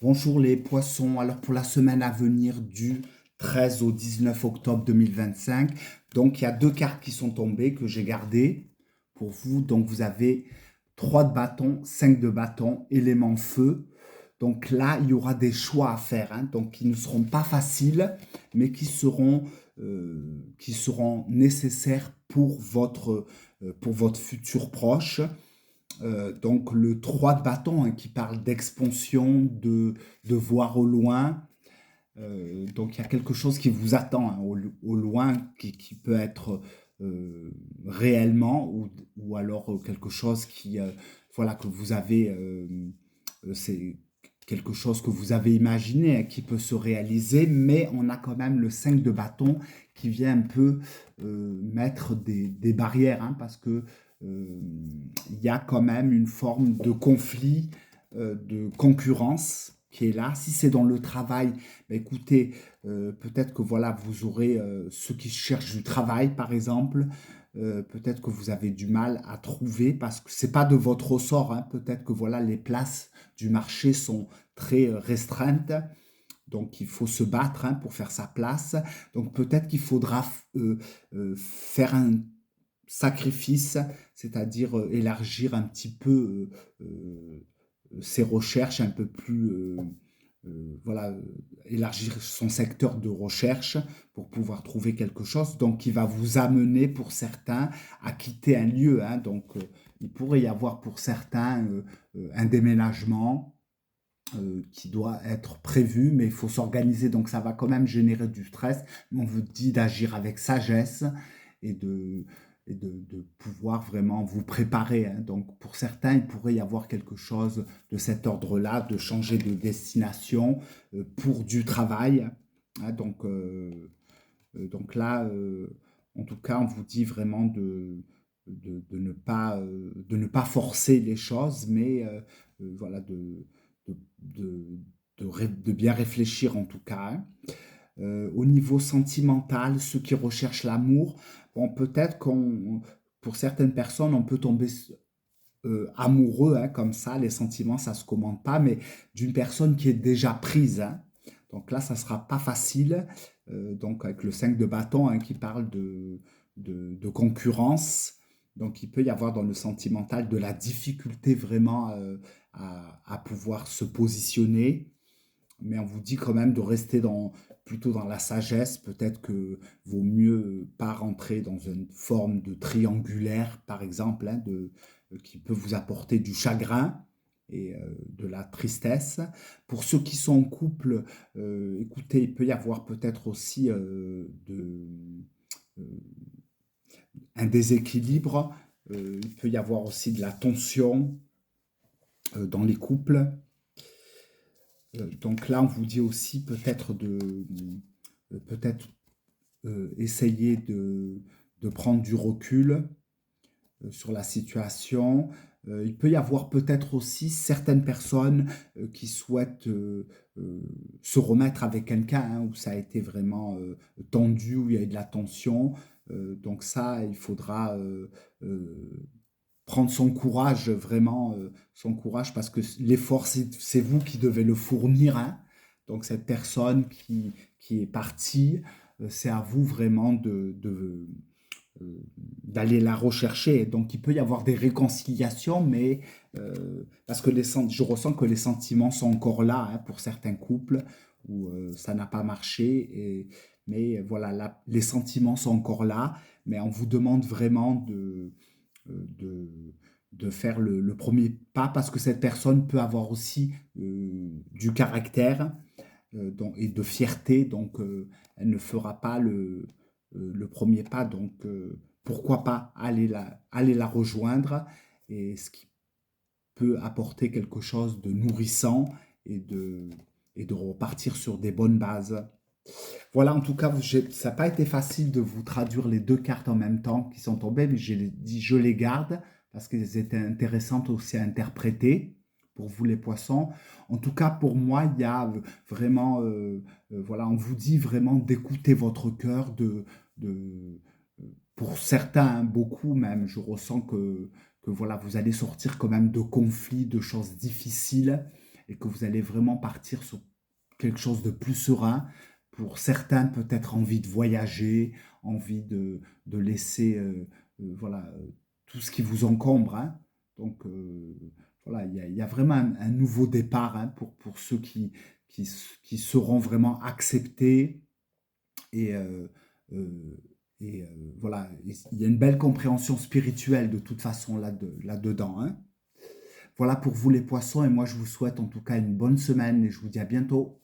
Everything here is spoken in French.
Bonjour les poissons, alors pour la semaine à venir du 13 au 19 octobre 2025, donc il y a deux cartes qui sont tombées que j'ai gardées pour vous. Donc vous avez 3 de bâton, 5 de bâton, élément feu. Donc là, il y aura des choix à faire, hein, donc qui ne seront pas faciles, mais qui seront nécessaires pour votre futur proche. Donc le 3 de bâton, hein, qui parle d'expansion, de voir au loin. Donc il y a quelque chose qui vous attend, hein, au loin, qui peut être réellement, ou alors quelque chose voilà, que vous avez, c'est quelque chose que vous avez imaginé, hein, qui peut se réaliser, mais on a quand même le 5 de bâton qui vient un peu mettre des barrières, hein, parce que euh, il y a quand même une forme de conflit, de concurrence qui est là. Si c'est dans le travail, ben écoutez, peut-être que voilà, vous aurez ceux qui cherchent du travail, par exemple. Peut-être que vous avez du mal à trouver parce que c'est pas de votre ressort, hein. Peut-être que voilà, les places du marché sont très restreintes. Donc, il faut se battre, hein, pour faire sa place. Donc, peut-être qu'il faudra faire un sacrifice, c'est-à-dire élargir un petit peu ses recherches, un peu plus, voilà, élargir son secteur de recherche pour pouvoir trouver quelque chose. Donc, qui va vous amener pour certains à quitter un lieu, hein. Donc, il pourrait y avoir pour certains un déménagement qui doit être prévu, mais il faut s'organiser, donc ça va quand même générer du stress. Mais on vous dit d'agir avec sagesse et de pouvoir vraiment vous préparer, hein. Donc pour certains, il pourrait y avoir quelque chose de cet ordre-là, de changer de destination pour du travail, hein. Donc là, en tout cas, on vous dit vraiment de ne pas forcer les choses, mais voilà, de, de, de bien réfléchir en tout cas, hein. Au niveau sentimental, ceux qui recherchent l'amour, bon, peut-être pour certaines personnes, on peut tomber amoureux, hein, comme ça, les sentiments, ça se commande pas, mais d'une personne qui est déjà prise, hein. Donc là, ça sera pas facile. Donc avec le 5 de bâton, hein, qui parle de concurrence. Donc il peut y avoir dans le sentimental de la difficulté vraiment à pouvoir se positionner, mais on vous dit quand même de rester plutôt dans la sagesse. Peut-être que vaut mieux pas rentrer dans une forme de triangulaire, par exemple, hein, qui peut vous apporter du chagrin et de la tristesse. Pour ceux qui sont en couple, écoutez, il peut y avoir peut-être aussi euh, un déséquilibre. Il peut y avoir aussi de la tension dans les couples. Donc là, on vous dit aussi peut-être essayer de prendre du recul sur la situation. Il peut y avoir peut-être aussi certaines personnes qui souhaitent euh, se remettre avec quelqu'un, hein, où ça a été vraiment tendu, où il y a eu de la tension. Donc ça, il faudra prendre son courage, vraiment son courage, parce que l'effort, c'est vous qui devez le fournir, hein. Donc cette personne qui est partie, c'est à vous vraiment d'aller la rechercher. Donc il peut y avoir des réconciliations, mais parce que je ressens que les sentiments sont encore là, hein, pour certains couples où ça n'a pas marché. Mais voilà, les sentiments sont encore là, mais on vous demande vraiment de, de faire le premier pas parce que cette personne peut avoir aussi du caractère et de fierté, donc elle ne fera pas le premier pas, donc pourquoi pas aller la rejoindre, et ce qui peut apporter quelque chose de nourrissant et et de repartir sur des bonnes bases. Voilà, en tout cas, ça n'a pas été facile de vous traduire les deux cartes en même temps qui sont tombées, mais j'ai dit je les garde parce qu'elles étaient intéressantes aussi à interpréter pour vous les poissons. En tout cas, pour moi, il y a vraiment, voilà, on vous dit vraiment d'écouter votre cœur, pour certains, hein, beaucoup même, je ressens que voilà, vous allez sortir quand même de conflits, de choses difficiles, et que vous allez vraiment partir sur quelque chose de plus serein. Pour certains, peut-être envie de voyager, envie de laisser voilà, tout ce qui vous encombre, hein. Donc voilà, il y a vraiment un nouveau départ, hein, pour ceux qui seront vraiment acceptés et, voilà, il y a une belle compréhension spirituelle de toute façon là-dedans, hein. Voilà pour vous les poissons et moi je vous souhaite en tout cas une bonne semaine et je vous dis à bientôt.